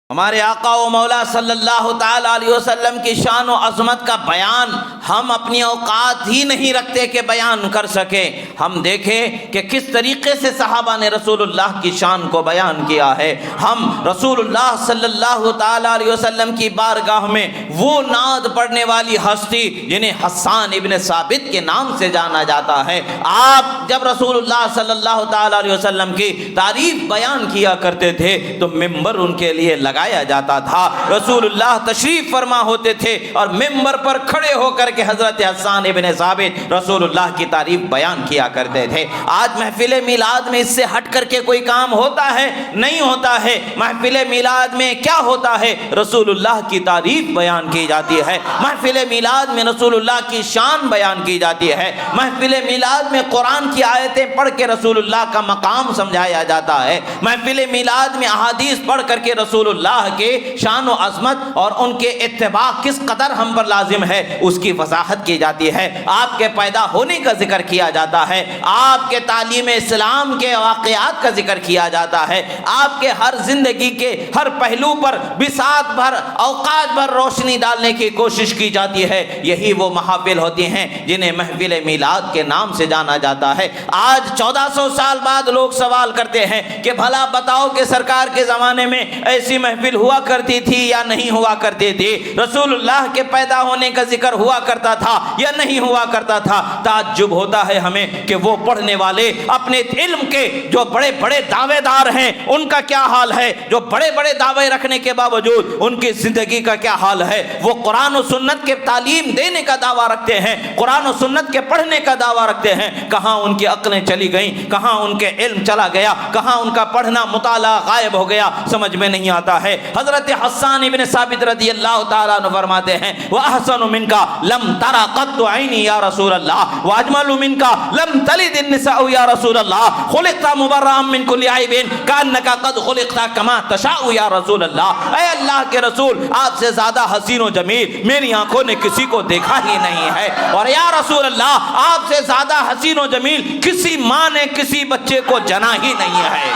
ہمارے آقا و مولا صلی اللہ تعالیٰ علیہ وسلم کی شان و عظمت کا بیان ہم اپنی اوقات ہی نہیں رکھتے کہ بیان کر سکیں۔ ہم دیکھیں کہ کس طریقے سے صحابہ نے رسول اللہ کی شان کو بیان کیا ہے۔ ہم رسول اللہ صلی اللہ تعالیٰ علیہ وسلم کی بارگاہ میں وہ نعت پڑھنے والی ہستی جنہیں حسان ابن ثابت کے نام سے جانا جاتا ہے، آپ جب رسول اللہ صلی اللہ تعالیٰ علیہ وسلم کی تعریف بیان کیا کرتے تھے تو ممبر ان کے لیے لگایا جاتا تھا۔ رسول اللہ تشریف فرما ہوتے تھے اور ممبر پر کھڑے ہو کر کے حضرت حسان ابن ثابت رسول اللہ کی تعریف بیان کیا کرتے تھے۔ آج محفل میلاد میں اس سے ہٹ کر کے کوئی کام ہوتا ہے؟ نہیں ہوتا ہے۔ محفل میلاد میں کیا ہوتا ہے؟ رسول اللہ کی تعریف بیان کی جاتی ہے۔ محفل میلاد میں رسول اللہ کی شان بیان کی جاتی ہے۔ محفل میلاد میں قرآن کی آیتیں پڑھ کے رسول اللہ کا مقام سمجھایا جاتا ہے۔ محفل میلاد میں احادیث پڑھ کر کے رسول اللہ کے شان و عظمت اور ان کے اتباع کس قدر ہم پر لازم ہے اس کی وضاحت کی جاتی ہے۔ آپ کے پیدا ہونے کا ذکر کیا جاتا ہے، آپ کے تعلیم اسلام کے واقعات کا ذکر کیا جاتا ہے، آپ کے ہر زندگی کے ہر پہلو پر بساط بھر اوقات بھر روشنی ڈالنے کی کوشش کی جاتی ہے۔ یہی وہ محافل ہوتی ہیں جنہیں محفل میلاد کے نام سے جانا جاتا ہے۔ آج 1400 سال بعد لوگ سوال کرتے ہیں کہ بھلا بتاؤ کہ سرکار کے زمانے میں ایسی محفل ہوا کرتی تھی یا نہیں ہوا کرتی تھی؟ رسول اللہ کے پیدا ہونے کا ذکر ہوا کرتا تھا یا نہیں ہوا کرتا تھا؟ تعجب ہوتا ہے ہمیں کہ وہ پڑھنے والے اپنے علم کے جو بڑے بڑے دعوے دار ہیں ان کا کیا حال ہے؟ جو بڑے بڑے دعوے رکھنے کے باوجود ان کی زندگی کا کیا حال ہے؟ وہ قرآن و سنت کے تعلیم دینے کا دعویٰ رکھتے ہیں، قرآن و سنت کے پڑھنے کا دعویٰ رکھتے ہیں، کہاں ان کی عقلیں چلی گئیں، کہاں ان کے علم چلا گیا، کہاں ان کا پڑھنا مطالعہ غائب ہو گیا؟ سمجھ میں نہیں آتا ہے۔ حضرت حسان ابن ثابت رضی اللہ تعالیٰ عنہ فرماتے ہیں وَأَحْسَنُ مِنْكَ لَمْ تَرَ قَطُّ عَيْنِي يَا رسول اللہ وَأَجْمَلُ مِنْكَ لَمْ تَلِدِ النِّسَاءُ يَا رسول اللہ خُلِقْتَ مُبَرَّأً مِنْ كُلِّ عَيْبٍ كَأَنَّكَ قَدْ خُلِقْتَ كَمَا تَشَاءُ يَا رسول اللہ۔ اے اللہ کے رسول، آپ سے زیادہ حسین و جمیل میری آنکھوں نے کسی کو دیکھا ہی نہیں ہے، اور یا رسول اللہ آپ سے زیادہ حسین و جمیل کسی ماں نے کسی بچے کو جنا ہی نہیں ہے۔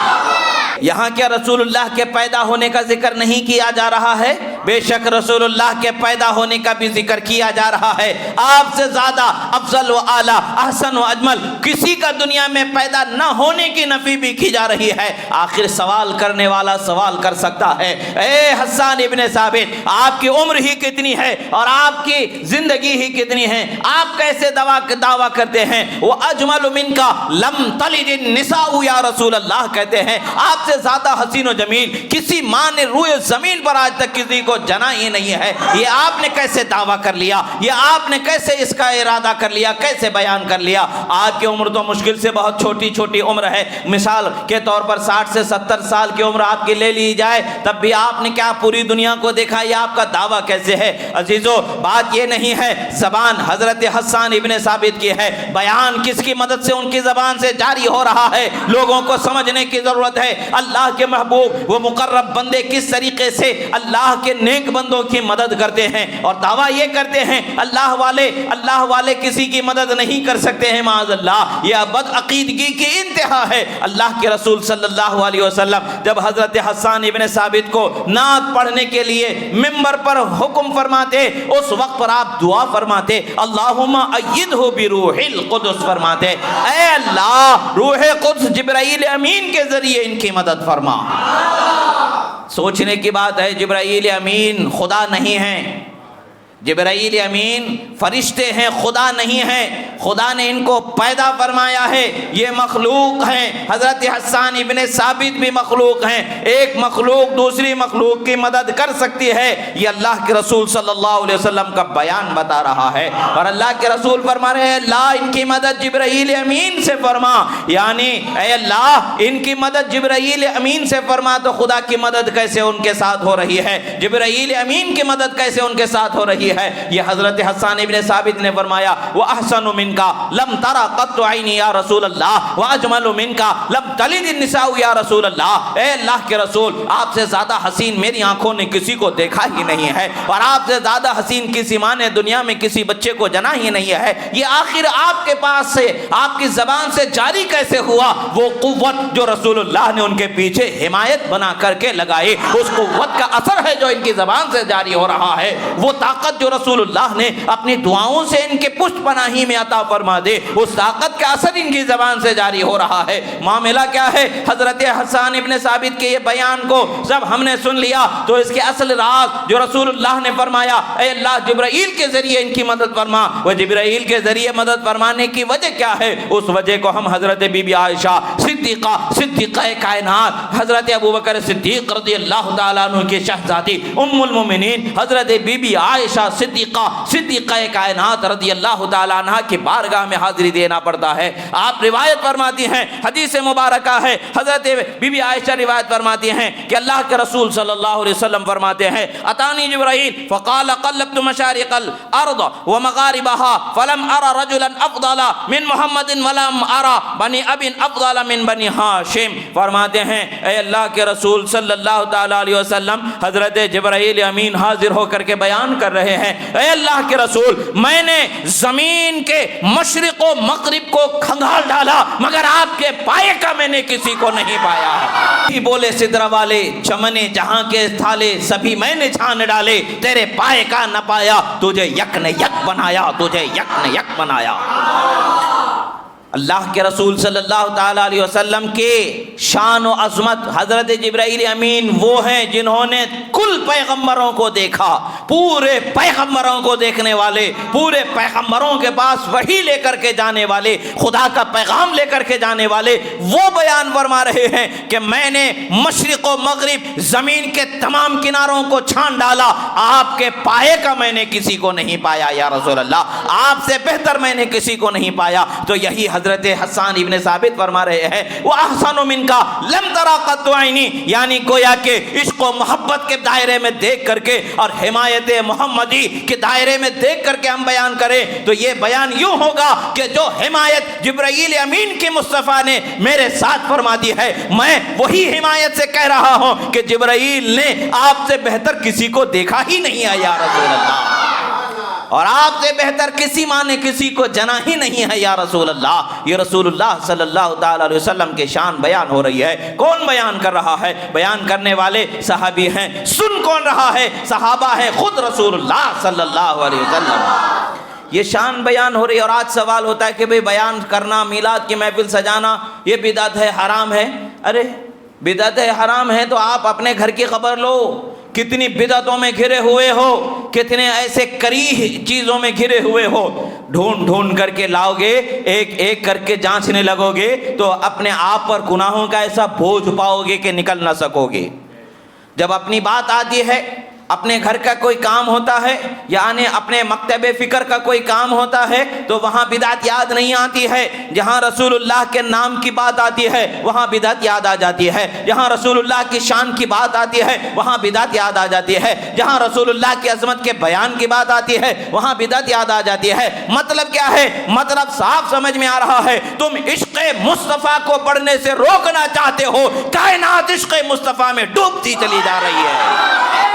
یہاں کیا رسول اللہ کے پیدا ہونے کا ذکر نہیں کیا جا رہا ہے؟ بے شک رسول اللہ کے پیدا ہونے کا بھی ذکر کیا جا رہا ہے۔ آپ سے زیادہ افضل و اعلیٰ احسن و اجمل کسی کا دنیا میں پیدا نہ ہونے کی نفی بھی کی جا رہی ہے۔ آخر سوال کرنے والا سوال کر سکتا ہے، اے حسان ابن ثابت، آپ کی عمر ہی کتنی ہے اور آپ کی زندگی ہی کتنی ہے؟ آپ کیسے دعویٰ کرتے ہیں وہ اجمل منکا لم تلد النساء یا رسول اللہ کہتے ہیں آپ سے زیادہ حسین و جمیل کسی ماں نے روئے زمین پر آج تک کسی کو جنا ہی نہیں ہے؟ یہ آپ نے کیسے دعویٰ کر لیا؟ یہ آپ نے کیسے اس کا ارادہ کر لیا؟ کیسے بیان کر لیا؟ آپ کی عمر تو مشکل سے بہت چھوٹی عمر ہے، مثال کے طور پر 60 سے 70 سال کی عمر آپ کی لے لی جائے تب بھی آپ نے کیا پوری دنیا کو دیکھا؟ یہ آپ کا دعویٰ کیسے ہے؟ عزیزو، بات یہ نہیں ہے زبان حضرت حسان ابن ثابت کی ہے، بیان کس کی مدد سے ان کی زبان سے جاری ہو رہا ہے؟ لوگوں کو سمجھنے کی ضرورت ہے اللہ کے محبوب وہ مقرب بندے کس طریقے سے اللہ کے نیک بندوں کی مدد کرتے ہیں، اور دعویٰ یہ کرتے ہیں اللہ والے کسی کی مدد نہیں کر سکتے ہیں۔ معاذ اللہ، یہ بد عقیدگی کی انتہا ہے۔ اللہ کے رسول صلی اللہ علیہ وسلم جب حضرت حسان ابن ثابت کو نعت پڑھنے کے لیے ممبر پر حکم فرماتے اس وقت پر آپ دعا فرماتے اللہم ایدہ بروح القدس فرماتے، اے اللہ روح قدس جبرائیل امین کے ذریعے ان کی مدد فرما۔ سوچنے کی بات ہے، جبرائیل امین خدا نہیں ہیں، جبرائیل امین فرشتے ہیں، خدا نہیں ہیں۔ خدا نے ان کو پیدا فرمایا ہے، یہ مخلوق ہیں۔ حضرت حسان ابن ثابت بھی مخلوق ہیں۔ ایک مخلوق دوسری مخلوق کی مدد کر سکتی ہے، یہ اللہ کے رسول صلی اللہ علیہ وسلم کا بیان بتا رہا ہے، اور اللہ کے رسول فرما رہے ہیں اللہ ان کی مدد جبرائیل امین سے فرما، یعنی اے اللہ ان کی مدد جبرائیل امین سے فرما۔ تو خدا کی مدد کیسے ان کے ساتھ ہو رہی ہے؟ جبرائیل امین کی مدد کیسے ان کے ساتھ ہو رہی ہے؟ ہے. یہ حضرت حسان ابن ثابت نے فرمایا وَأَحْسَنُ مِنْكَ لَمْ تَرَ قَطُّ عَيْنِي یا رسول اللہ وَأَجْمَلُ مِنْكَ لَمْ تَلِدِ النِّسَاءُ یا رسول اللہ. اے اللہ کے رسول، آپ سے زیادہ حسین میری آنکھوں نے کسی کو دیکھا ہی نہیں ہے، اور آپ سے زیادہ حسین کسی ماں نے دنیا میں کسی بچے کو جنا ہی نہیں ہے. یہ آخر آپ کے پاس سے، آپ کی زبان سے جاری کیسے ہوا؟ وہ قوت جو رسول اللہ نے ان کے پیچھے حمایت بنا کر کے لگائی، اس قوت کا اثر ہے جو ان کی زبان سے جاری ہو رہا ہے. وہ طاقت جو رسول اللہ نے اپنی دعاؤں سے ان کے پشت پناہی میں عطا فرما دے، اس طاقت کا اثر ان کی زبان سے جاری ہو رہا ہے. معاملہ کیا ہے؟ حضرت حسان ابن ثابت کے یہ بیان کو جب ہم نے سن لیا تو اس کے اصل راز جو رسول اللہ نے فرمایا اے اللہ جبرائیل کے ذریعے ان کی مدد فرما، وہ جبرائیل کے ذریعے مدد فرمانے کی وجہ کیا ہے؟ اس وجہ کو ہم حضرت بی بی عائشہ صدیقہ کائنات، حضرت ابوبکر صدیق رضی اللہ تعالیٰ عنہ کی شہزادی ام المومنین حضرت بی بی عائشہ صدیقہ کائنات رضی اللہ تعالیٰ عنہ کی بارگاہ میں حاضری دینا پڑتا ہے. آپ روایت فرماتی ہیں، حدیث مبارکہ ہے، حضرت بی بی عائشہ روایت فرماتی ہیں کہ اللہ کے رسول صلی اللہ علیہ وسلم فرماتے ہیں اتانی جبرائیل فقال قلبت مشارق الارض ومغاربها فلم ارى رجلا افضل من محمد ولم ارى بني اب افضل من بني ہاشم. فرماتے ہیں اے اللہ کے رسول صلی اللہ تعالی علیہ وسلم، حضرت جبرائیل امین حاضر ہو کر کے بیان کر رہے ہیں اے اللہ کے رسول، میں نے زمین کے مشرق و مغرب کو کھنگال ڈالا مگر آپ کے پائے کا میں نے کسی کو نہیں پایا. بولے سدرہ والے چمنے جہاں کے تھالے سبھی میں نے چھان ڈالے، تیرے پائے کا نہ پایا، تجھے یک نے یک بنایا، تجھے یک نے یک بنایا. اللہ کے رسول صلی اللہ تعالیٰ علیہ وسلم کے شان و عظمت، حضرت جبرائیل امین وہ ہیں جنہوں نے کل پیغمبروں کو دیکھا، پورے پیغمبروں کو دیکھنے والے، پورے پیغمبروں کے پاس وحی لے کر کے جانے والے، خدا کا پیغام لے کر کے جانے والے، وہ بیان فرما رہے ہیں کہ میں نے مشرق و مغرب زمین کے تمام کناروں کو چھان ڈالا، آپ کے پائے کا میں نے کسی کو نہیں پایا یا رسول اللہ، آپ سے بہتر میں نے کسی کو نہیں پایا. تو یہی حضرت حسان ابن ثابت فرما رہے ہیں وَأَحْسَنُ مِنْكَ لَمْ تَرَ قَطُّ عَيْنِي، یعنی گویا کہ عشق و محبت کے دائرے میں دیکھ کر کے اور حمایت محمدی کے دائرے میں دیکھ کر کے ہم بیان کریں تو یہ بیان یوں ہوگا کہ جو حمایت جبرائیل امین کی مصطفیٰ نے میرے ساتھ فرما دی ہے، میں وہی حمایت سے کہہ رہا ہوں کہ جبرائیل نے آپ سے بہتر کسی کو دیکھا ہی نہیں ہے یا رسول اللہ، اور آپ سے بہتر کسی ماں نے کسی کو جنا ہی نہیں ہے یا رسول اللہ. یہ رسول اللہ صلی اللہ تعالی علیہ وسلم کی شان بیان ہو رہی ہے. کون بیان کر رہا ہے؟ بیان کرنے والے صحابی ہیں. سن کون رہا ہے؟ صحابہ ہے، خود رسول اللہ صلی اللہ علیہ وسلم. یہ شان بیان ہو رہی ہے. اور آج سوال ہوتا ہے کہ بھئی بیان کرنا، میلاد کی محفل سجانا یہ بدعت ہے، حرام ہے. ارے بدعت ہے، حرام ہے تو آپ اپنے گھر کی خبر لو. کتنی بدعتوں میں گھرے ہوئے ہو، کتنے ایسے کریہ چیزوں میں گھرے ہوئے ہو، ڈھونڈ ڈھونڈ کر کے لاؤ گے، ایک ایک کر کے جانچنے لگو گے تو اپنے آپ پر گناہوں کا ایسا بوجھ پاؤ گے کہ نکل نہ سکو گے. جب اپنی بات آتی ہے، اپنے گھر کا کوئی کام ہوتا ہے، یعنی اپنے مکتب فکر کا کوئی کام ہوتا ہے تو وہاں بدعت یاد نہیں آتی ہے. جہاں رسول اللہ کے نام کی بات آتی ہے وہاں بدعت یاد آ جاتی ہے. جہاں رسول اللہ کی شان کی بات آتی ہے وہاں بدعت یاد آ جاتی ہے. جہاں رسول اللہ کی عظمت کے بیان کی بات آتی ہے وہاں بدعت یاد آ جاتی ہے. مطلب کیا ہے؟ مطلب صاف سمجھ میں آ رہا ہے، تم عشق مصطفیٰ کو بڑھنے سے روکنا چاہتے ہو، کائنات عشق مصطفیٰ میں ڈوبتی چلی جا رہی ہے.